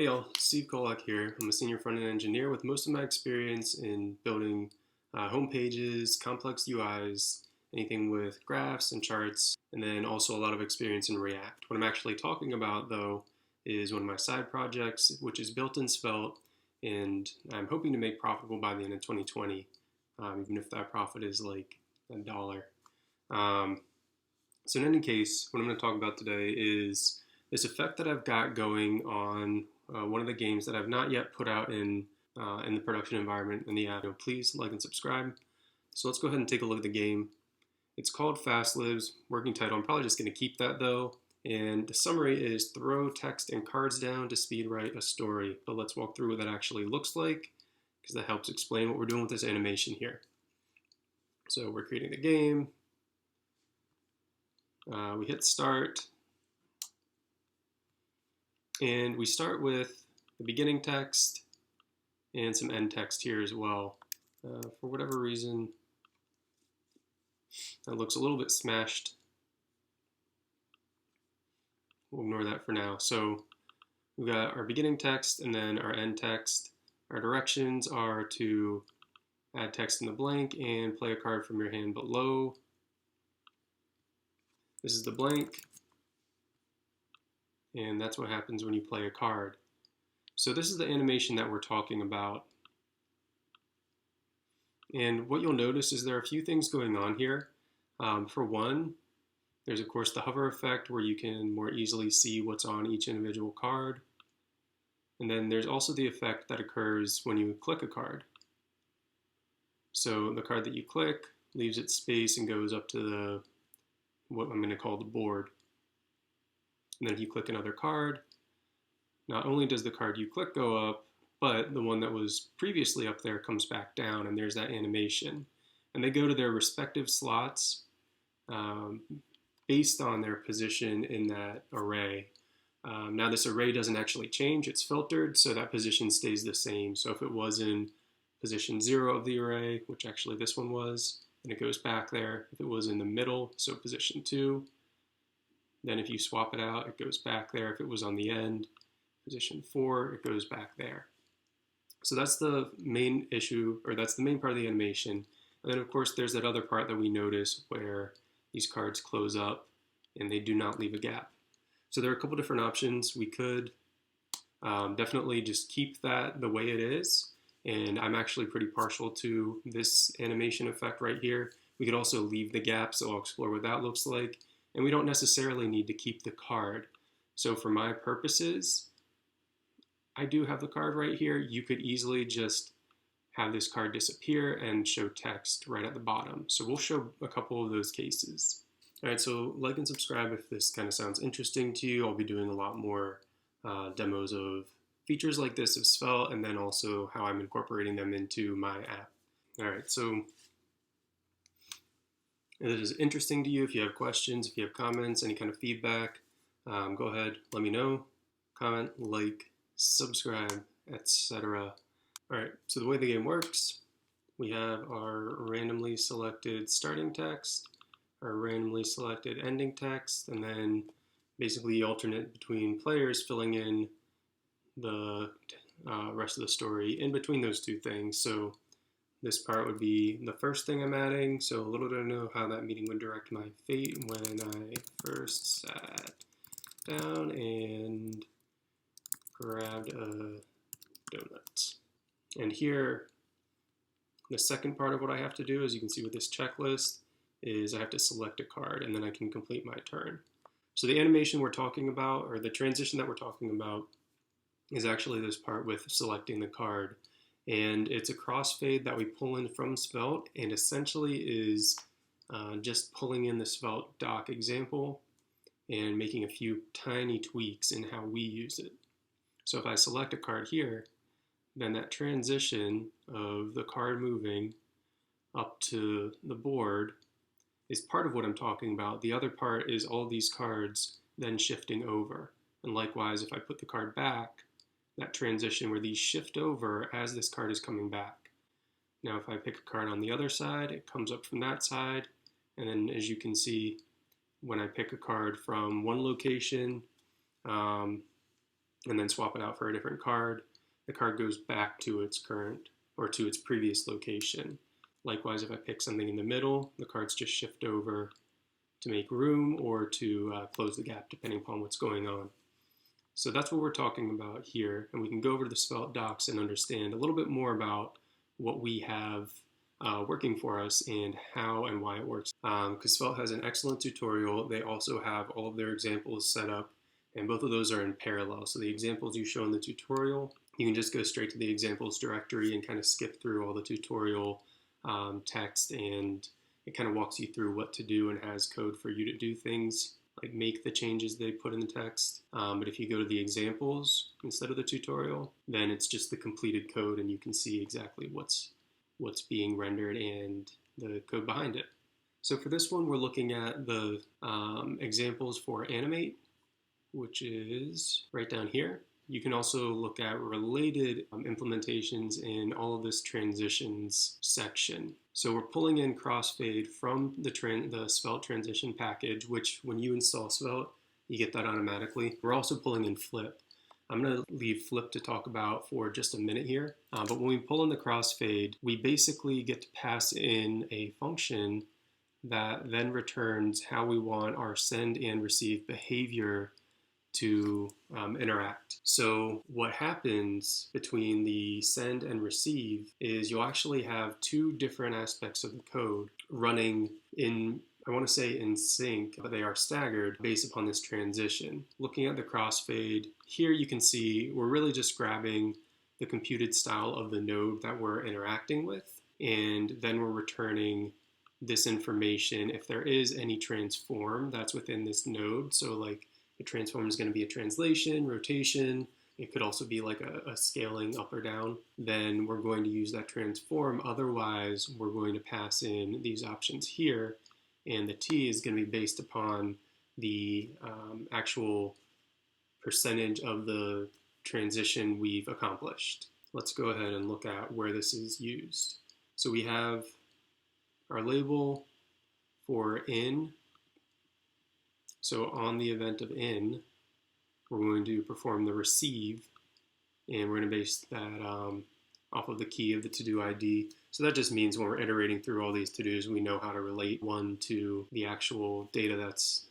Hey y'all, Steve Kolock here. I'm a senior front-end engineer with most of my experience in building home pages, complex UIs, anything with graphs and charts, and then also a lot of experience in React. What I'm actually talking about though is one of my side projects, which is built in Svelte, and I'm hoping to make profitable by the end of 2020, even if that profit is like $1. So in any case, what I'm going to talk about today is this effect that I've got going on one of the games that I've not yet put out in the production environment in the app. Please like and subscribe. So let's go ahead and take a look at the game. It's called Fast Lives, working title. I'm probably just going to keep that though. And the summary is throw text and cards down to speed write a story. But let's walk through what that actually looks like, because that helps explain what we're doing with this animation here. So we're creating the game. We hit start. And we start with the beginning text and some end text here as well. For whatever reason, that looks a little bit smashed. We'll ignore that for now. So we've got our beginning text and then our end text. Our directions are to add text in the blank and play a card from your hand below. This is the blank. And that's what happens when you play a card. So this is the animation that we're talking about. And what you'll notice is there are a few things going on here. For one, there's of course the hover effect where you can more easily see what's on each individual card. And then there's also the effect that occurs when you click a card. So the card that you click leaves its space and goes up to what I'm going to call the board. And then if you click another card, not only does the card you click go up, but the one that was previously up there comes back down, and there's that animation. And they go to their respective slots based on their position in that array. Now this array doesn't actually change, it's filtered, so that position stays the same. So if it was in position 0 of the array, which actually this one was, then it goes back there. If it was in the middle, so position 2, then if you swap it out, it goes back there. If it was on the end, position 4, it goes back there. So that's the main issue, or that's the main part of the animation. And then of course there's that other part that we notice where these cards close up and they do not leave a gap. So there are a couple different options. We could definitely just keep that the way it is. And I'm actually pretty partial to this animation effect right here. We could also leave the gap, so I'll explore what that looks like. And we don't necessarily need to keep the card. So for my purposes, I do have the card right here. You could easily just have this card disappear and show text right at the bottom. So we'll show a couple of those cases. All right, so like and subscribe if this kind of sounds interesting to you. I'll be doing a lot more demos of features like this of Svelte, and then also how I'm incorporating them into my app. All right, so if it is interesting to you, if you have questions, if you have comments, any kind of feedback, go ahead, let me know. Comment, like, subscribe, etc. All right, so the way the game works, we have our randomly selected starting text, our randomly selected ending text, and then basically you alternate between players filling in the rest of the story in between those two things. So this part would be the first thing I'm adding, so little do I know how that meeting would direct my fate when I first sat down and grabbed a donut. And here, the second part of what I have to do, as you can see with this checklist, is I have to select a card and then I can complete my turn. So the animation we're talking about, or the transition that we're talking about, is actually this part with selecting the card. And it's a crossfade that we pull in from Svelte, and essentially is just pulling in the Svelte doc example and making a few tiny tweaks in how we use it. So if I select a card here, then that transition of the card moving up to the board is part of what I'm talking about. The other part is all these cards then shifting over. And likewise, if I put the card back, that transition where these shift over as this card is coming back. Now if I pick a card on the other side, it comes up from that side, and then as you can see, when I pick a card from one location, and then swap it out for a different card, the card goes back to its current or to its previous location. Likewise, if I pick something in the middle, the cards just shift over to make room or to close the gap, depending upon what's going on. So that's what we're talking about here, and we can go over to the Svelte docs and understand a little bit more about what we have working for us and how and why it works. Because Svelte has an excellent tutorial. They also have all of their examples set up, and both of those are in parallel. So the examples you show in the tutorial, you can just go straight to the examples directory and kind of skip through all the tutorial text, and it kind of walks you through what to do and has code for you to do things, like make the changes they put in the text. But if you go to the examples instead of the tutorial, then it's just the completed code, and you can see exactly what's being rendered and the code behind it. So for this one, we're looking at the examples for animate, which is right down here. You can also look at related implementations in all of this transitions section. So we're pulling in Crossfade from the Svelte transition package, which when you install Svelte, you get that automatically. We're also pulling in Flip. I'm going to leave Flip to talk about for just a minute here. But when we pull in the Crossfade, we basically get to pass in a function that then returns how we want our send and receive behavior to interact. So what happens between the send and receive is you'll actually have two different aspects of the code running in, I want to say in sync, but they are staggered based upon this transition. Looking at the crossfade, here you can see we're really just grabbing the computed style of the node that we're interacting with, and then we're returning this information if there is any transform that's within this node. So like the transform is going to be a translation, rotation. It could also be like a scaling up or down. Then we're going to use that transform. Otherwise, we're going to pass in these options here. And the T is going to be based upon the actual percentage of the transition we've accomplished. Let's go ahead and look at where this is used. So we have our label for in. So on the event of in, we're going to perform the receive, and we're going to base that off of the key of the to-do ID. So that just means when we're iterating through all these to-dos, we know how to relate one to the actual data that's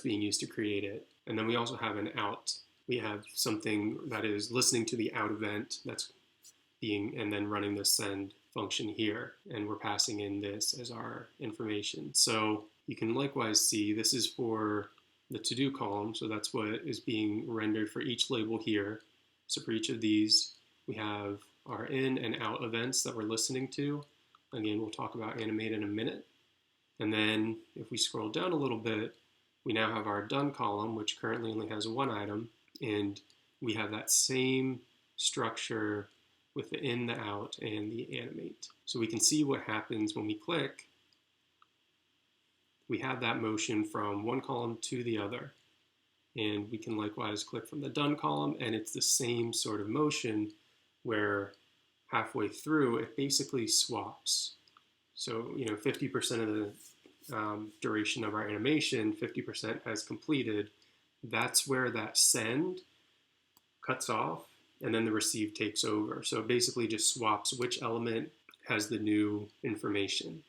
being used to create it. And then we also have an out. We have something that is listening to the out event that's being, and then running the send function here. And we're passing in this as our information. So you can likewise see this is for the to-do column, so that's what is being rendered for each label here. So for each of these, we have our in and out events that we're listening to. Again, we'll talk about animate in a minute. And then if we scroll down a little bit, we now have our done column, which currently only has one item, and we have that same structure with the in, the out, and the animate. So we can see what happens when we click. We have that motion from one column to the other. And we can likewise click from the done column, and it's the same sort of motion where halfway through it basically swaps. So 50% of the duration of our animation, 50% has completed. That's where that send cuts off, and then the receive takes over. So it basically just swaps which element has the new information.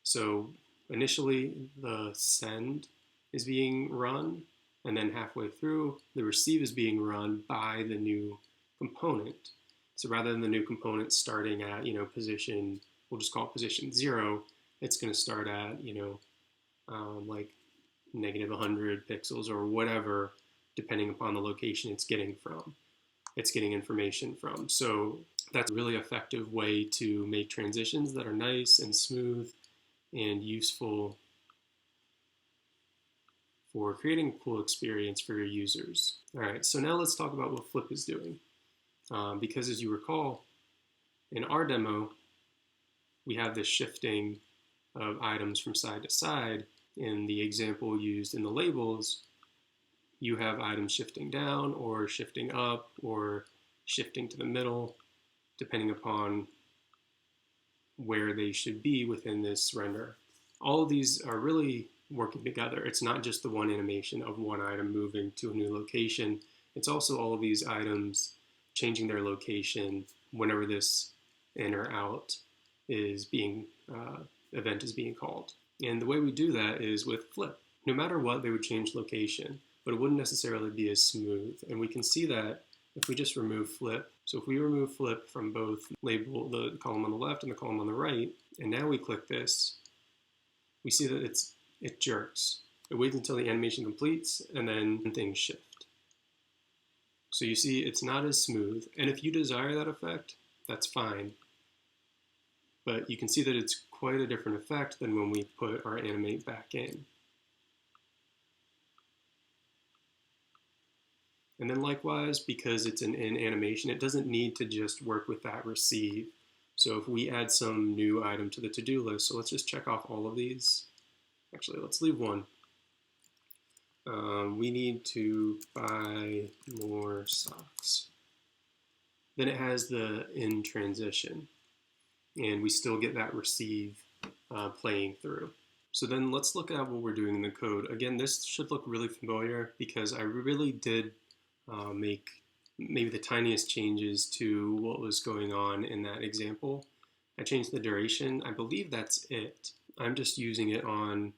So initially, the send is being run, and then halfway through, the receive is being run by the new component. So rather than the new component starting at, position, we'll just call it position 0, it's going to start at, like negative 100 pixels or whatever, depending upon the location it's getting information from. So that's a really effective way to make transitions that are nice and smooth and useful for creating a cool experience for your users. All right, so now let's talk about what Flip is doing. Because as you recall, in our demo, we have this shifting of items from side to side. In the example used in the labels, you have items shifting down or shifting up or shifting to the middle, depending upon where they should be within this render. All of these are really working together. It's not just the one animation of one item moving to a new location. it's also all of these items changing their location whenever this in or out is being, event is being called. And the way we do that is with flip. No matter what, they would change location, but it wouldn't necessarily be as smooth. And we can see that if we just remove flip. So if we remove flip from both label, the column on the left and the column on the right, and now we click this, we see that it jerks. It waits until the animation completes, and then things shift. So you see it's not as smooth, and if you desire that effect, that's fine. But you can see that it's quite a different effect than when we put our animate back in. And then likewise, because it's an in animation, it doesn't need to just work with that receive. So if we add some new item to the to-do list, so let's just check off all of these. Actually, let's leave one. We need to buy more socks. Then it has the in transition, and we still get that receive playing through. So then let's look at what we're doing in the code. Again, this should look really familiar because I really did make maybe the tiniest changes to what was going on in that example. I changed the duration. I believe that's it. I'm just using it on,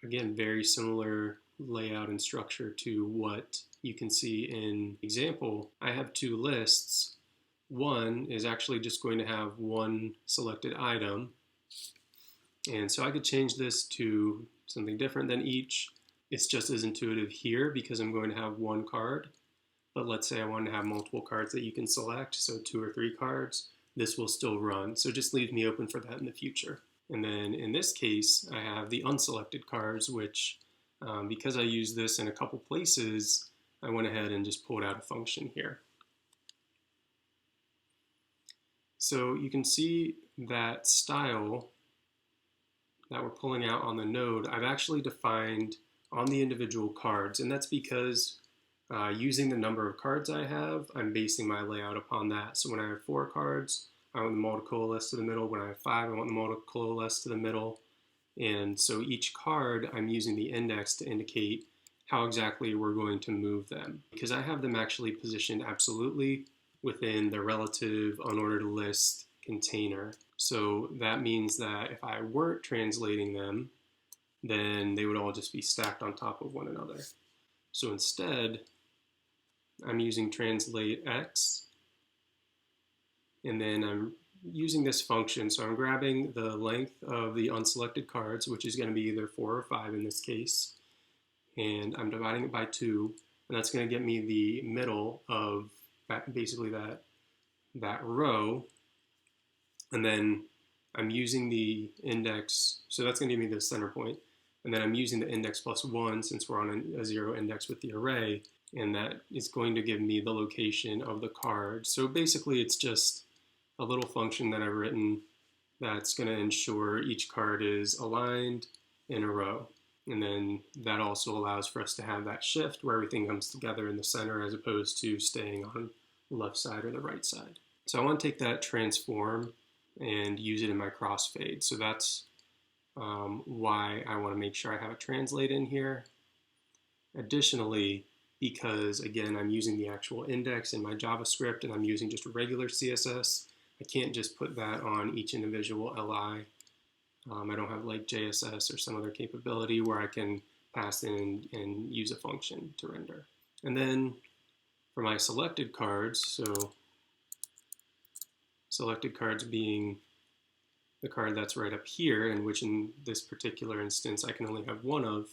again, very similar layout and structure to what you can see in example. I have two lists. One is actually just going to have one selected item. And so I could change this to something different than each. It's just as intuitive here because I'm going to have one card. But let's say I want to have multiple cards that you can select, so 2 or 3 cards, this will still run. So just leave me open for that in the future. And then in this case, I have the unselected cards, which because I use this in a couple places, I went ahead and just pulled out a function here. So you can see that style that we're pulling out on the node, I've actually defined on the individual cards, and that's because using the number of cards I have, I'm basing my layout upon that. So when I have 4 cards, I want them all to coalesce to the middle. When I have 5, I want them all to coalesce to the middle. And so each card, I'm using the index to indicate how exactly we're going to move them. Because I have them actually positioned absolutely within the relative unordered list container. So that means that if I weren't translating them, then they would all just be stacked on top of one another. So instead, I'm using translate x, and then I'm using this function. So I'm grabbing the length of the unselected cards, which is going to be either 4 or 5 in this case, and I'm dividing it by 2, and that's going to get me the middle of basically that row, and then I'm using the index, so that's going to give me the center point, and then I'm using the index plus 1 since we're on a 0 index with the array, and that is going to give me the location of the card. So basically it's just a little function that I've written that's going to ensure each card is aligned in a row. And then that also allows for us to have that shift where everything comes together in the center as opposed to staying on the left side or the right side. So I want to take that transform and use it in my crossfade. So that's why I want to make sure I have a translate in here. Additionally, because again, I'm using the actual index in my JavaScript and I'm using just regular CSS, I can't just put that on each individual LI. I don't have like JSS or some other capability where I can pass in and use a function to render. And then for my selected cards, so selected cards being the card that's right up here, and which in this particular instance I can only have one of,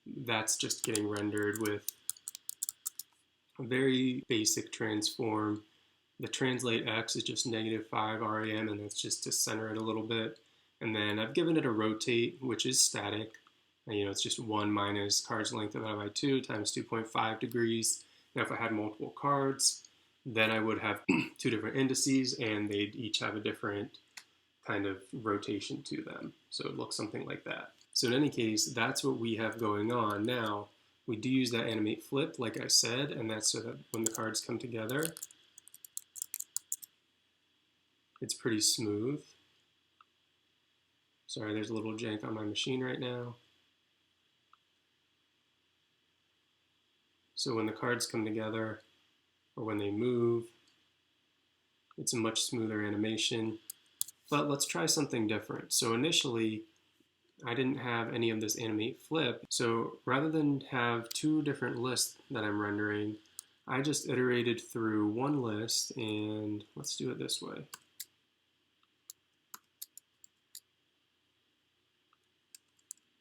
that's just getting rendered with a very basic transform. The translate x is just -5 RAM, and that's just to center it a little bit. And then I've given it a rotate, which is static. And, it's just 1 minus cards length divided by 2 times 2.5 degrees. Now if I had multiple cards, then I would have 2 different indices, and they'd each have a different kind of rotation to them. So it looks something like that. So in any case, that's what we have going on. Now, we do use that animate flip, like I said, and that's so that when the cards come together, it's pretty smooth. Sorry, there's a little jank on my machine right now. So when the cards come together or when they move, it's a much smoother animation. But let's try something different. So initially, I didn't have any of this animate flip. So rather than have two different lists that I'm rendering, I just iterated through one list, and let's do it this way.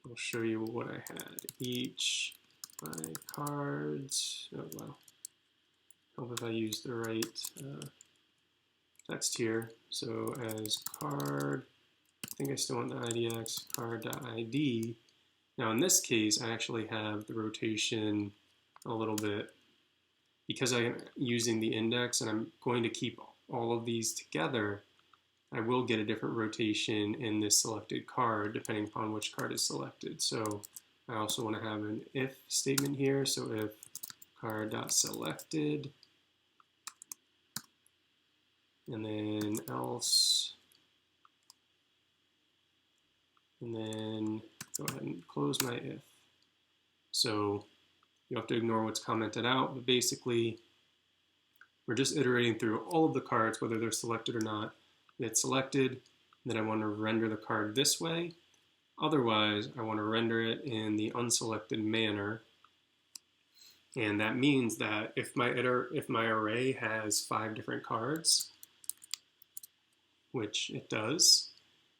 I'll show you what I had. Each my cards. Oh wow. Hope if I use the right text here. So as card, I think I still want the IDX card.id. Now in this case, I actually have the rotation a little bit, because I'm using the index and I'm going to keep all of these together, I will get a different rotation in this selected card depending upon which card is selected. So I also want to have an if statement here. So if card.selected, and then else, and then go ahead and close my if. So you have to ignore what's commented out, but basically we're just iterating through all of the cards, whether they're selected or not. It's selected, then I want to render the card this way. Otherwise, I want to render it in the unselected manner. And that means that if my array has 5 different cards, which it does,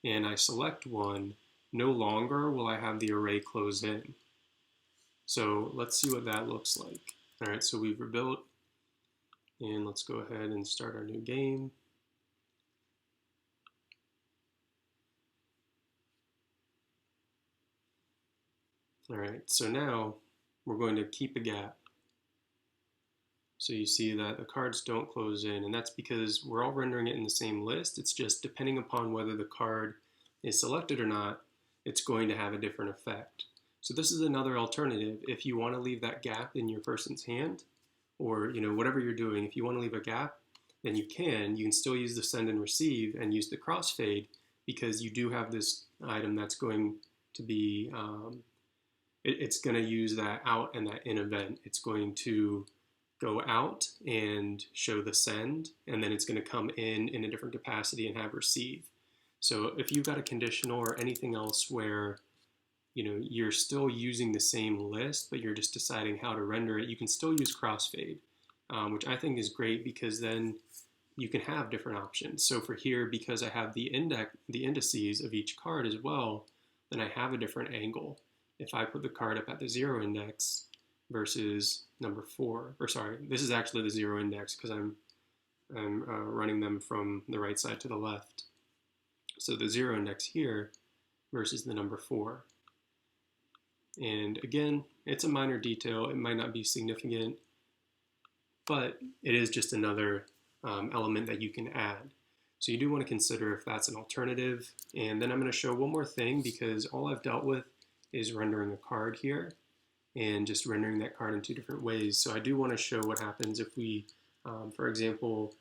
and I select one, no longer will I have the array close in. So let's see what that looks like. All right, so we've rebuilt, and let's go ahead and start our new game. All right, so now we're going to keep a gap. So you see that the cards don't close in, and that's because we're all rendering it in the same list. It's just depending upon whether the card is selected or not, it's going to have a different effect. So this is another alternative. If you want to leave that gap in your person's hand, or whatever you're doing, if you want to leave a gap, then you can still use the send and receive and use the crossfade, because you do have this item that's going to be, it's going to use that out and that in event. It's going to go out and show the send, and then it's going to come in a different capacity and have receive. So if you've got a conditional or anything else where you're still using the same list, but you're just deciding how to render it, you can still use crossfade, which I think is great, because then you can have different options. So for here, because I have the indices of each card as well, then I have a different angle. If I put the card up at the 0 index versus number 4, or sorry, this is actually the 0 index because I'm running them from the right side to the left. So the 0 index here versus the number 4. And again, it's a minor detail. It might not be significant, but it is just another element that you can add. So you do want to consider if that's an alternative. And then I'm going to show one more thing, because all I've dealt with is rendering a card here and just rendering that card in 2 different ways. So I do want to show what happens if we, for example,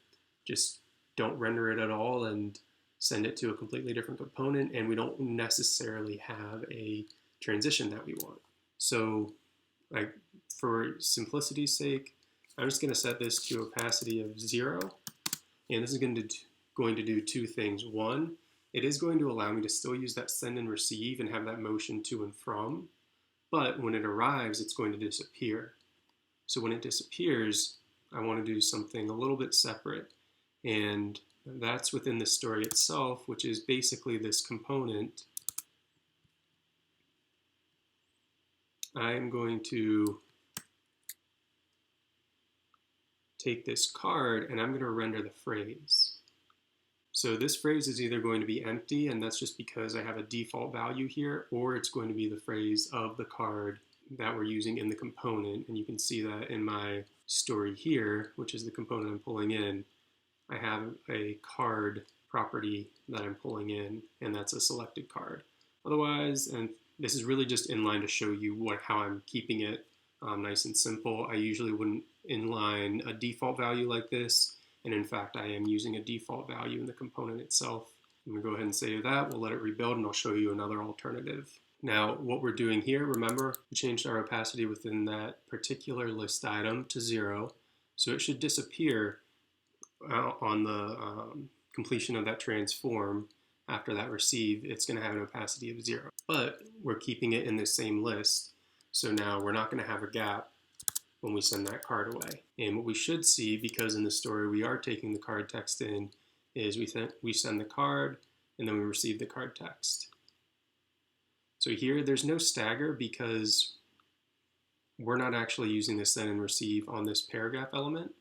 just don't render it at all and send it to a completely different component, and we don't necessarily have a transition that we want. So for simplicity's sake, I'm just going to set this to opacity of 0, and this is going to do 2 things. One, it is going to allow me to still use that send and receive and have that motion to and from, but when it arrives, it's going to disappear. So when it disappears, I want to do something a little bit separate, and that's within the story itself, which is basically this component. I'm going to take this card and I'm going to render the phrase. So this phrase is either going to be empty, and that's just because I have a default value here, or it's going to be the phrase of the card that we're using in the component. And you can see that in my story here, which is the component I'm pulling in. I have a card property that I'm pulling in, and that's a selected card. Otherwise, and this is really just inline to show you how I'm keeping it nice and simple. I usually wouldn't inline a default value like this, and in fact I am using a default value in the component itself. I'm going to go ahead and save that. We'll let it rebuild, and I'll show you another alternative. Now, what we're doing here, remember, we changed our opacity within that particular list item to 0, so it should disappear on the completion of that transform. After that receive, it's going to have an opacity of 0. But we're keeping it in the same list, so now we're not going to have a gap when we send that card away. And what we should see, because in the story we are taking the card text in, is we send the card, and then we receive the card text. So here, there's no stagger because we're not actually using the send and receive on this paragraph element,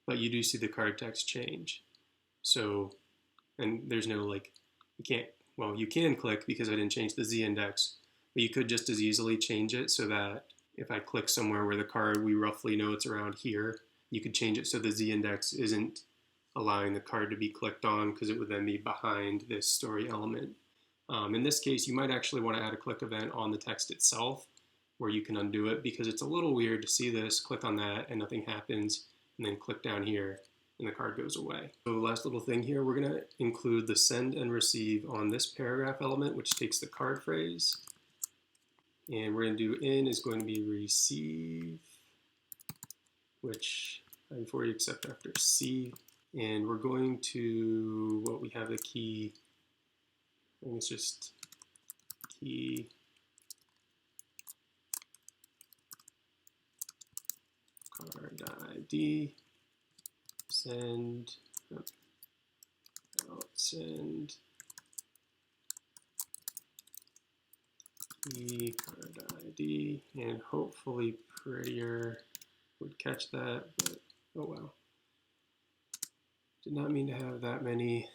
but you do see the card text change. So, and there's no like, you can click because I didn't change the Z index, but you could just as easily change it so that if I click somewhere where the card, we roughly know it's around here, you could change it so the Z index isn't allowing the card to be clicked on because it would then be behind this story element. In this case, you might actually want to add a click event on the text itself where you can undo it, because it's a little weird to see this, click on that, and nothing happens, and then click down here, and the card goes away. So the last little thing here, we're going to include the send and receive on this paragraph element, which takes the card phrase, and we're going to do in is going to be receive, which before you accept after C, and we're going to, we have the key, I think it's just key card ID, send, send key card ID, and hopefully Prettier would catch that, but oh well. Did not mean to have that many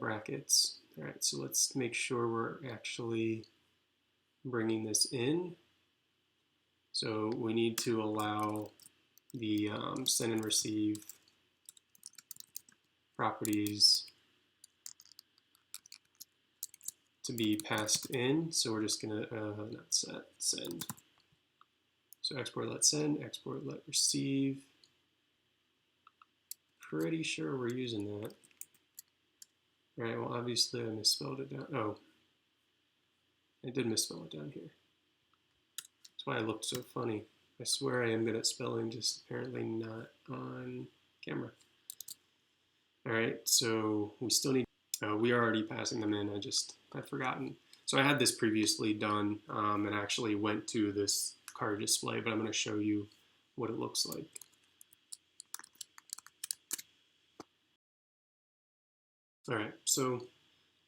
brackets. All right, so let's make sure we're actually bringing this in. So we need to allow the send and receive properties to be passed in. So we're just gonna not set, send. So export let send, export let receive. Pretty sure we're using that. All right, well obviously I misspelled it down. Oh, I did misspell it down here. That's why I looked so funny. I swear I am good at spelling, just apparently not on camera. All right, so we still need, we are already passing them in, I've forgotten. So I had this previously done and actually went to this card display, but I'm gonna show you what it looks like. All right, so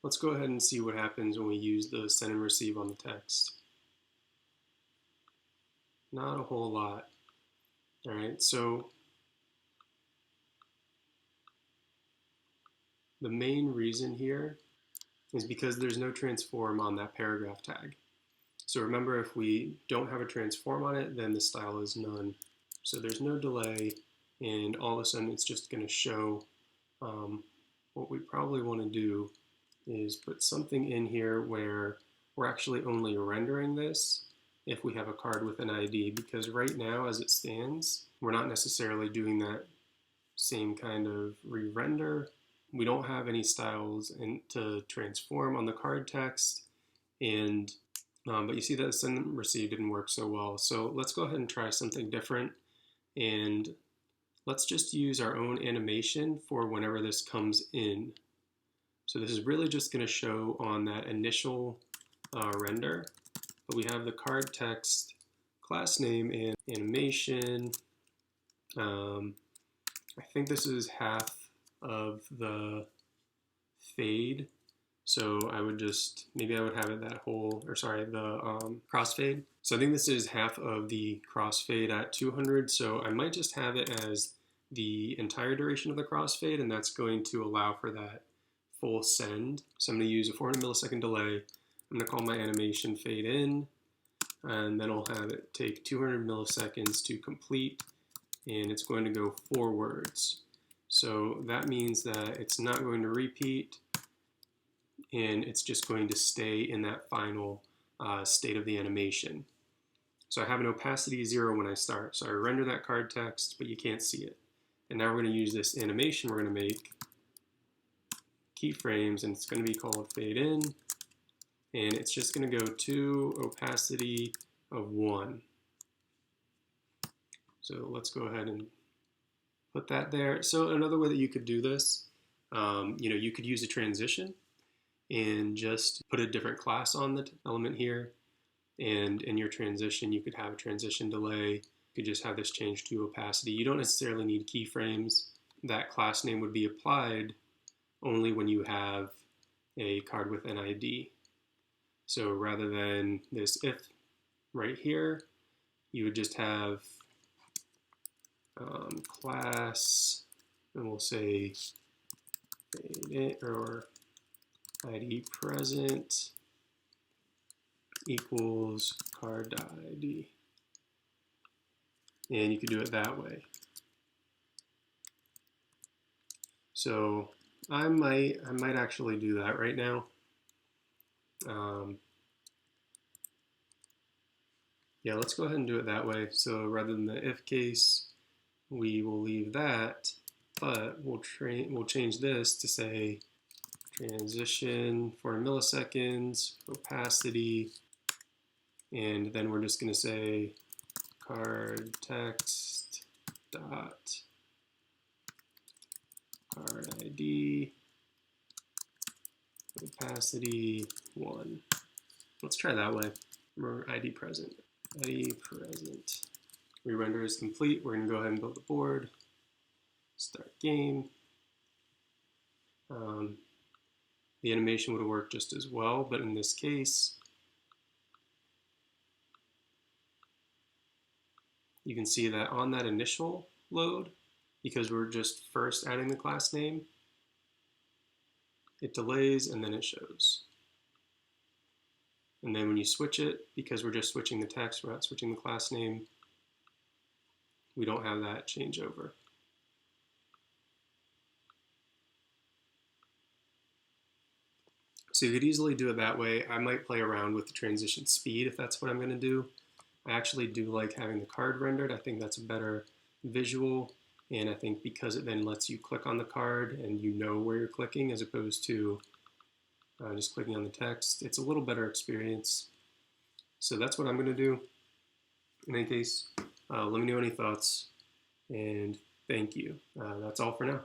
let's go ahead and see what happens when we use the send and receive on the text. Not a whole lot. All right, so the main reason here is because there's no transform on that paragraph tag. So remember, if we don't have a transform on it, then the style is none. So there's no delay, and all of a sudden it's just going to show. What we probably want to do is put something in here where we're actually only rendering this if we have a card with an ID, because right now as it stands, we're not necessarily doing that same kind of re-render. We don't have any styles to transform on the card text, and but you see that send and receive didn't work so well. So let's go ahead and try something different, and let's just use our own animation for whenever this comes in. So this is really just going to show on that initial render, but we have the card text, class name, and animation. I think this is half of the fade. So I would just, maybe I would have it that whole, or sorry, the crossfade. So I think this is half of the crossfade at 200. So I might just have it as the entire duration of the crossfade, and that's going to allow for that full send. So I'm going to use a 400 millisecond delay. I'm going to call my animation fade in, and then I'll have it take 200 milliseconds to complete, and it's going to go forwards. So that means that it's not going to repeat, and it's just going to stay in that final state of the animation. So I have an opacity 0 when I start. So I render that card text, but you can't see it. And now we're going to use this animation we're going to make keyframes, and it's going to be called fade in, and it's just going to go to opacity of 1. So let's go ahead and put that there. So another way that you could do this, you could use a transition and just put a different class on the element here. And in your transition, you could have a transition delay. You could just have this change to opacity. You don't necessarily need keyframes. That class name would be applied only when you have a card with an ID. So rather than this if right here, you would just have class, and we'll say fade or ID present equals card.id. And you could do it that way. So I might actually do that right now. Yeah, let's go ahead and do it that way. So rather than the if case, we will leave that, but we'll change this to say transition for milliseconds, opacity, and then we're just going to say card text dot card ID opacity 1. Let's try that way. Remember ID present. ID present. Re-render is complete. We're going to go ahead and build the board. Start game. The animation would work just as well, but in this case, you can see that on that initial load, because we're just first adding the class name, it delays and then it shows. And then when you switch it, because we're just switching the text, we're not switching the class name, we don't have that changeover. So you could easily do it that way. I might play around with the transition speed if that's what I'm going to do. I actually do like having the card rendered. I think that's a better visual, and I think because it then lets you click on the card and you know where you're clicking as opposed to just clicking on the text, it's a little better experience. So that's what I'm going to do. In any case, let me know any thoughts, and thank you. That's all for now.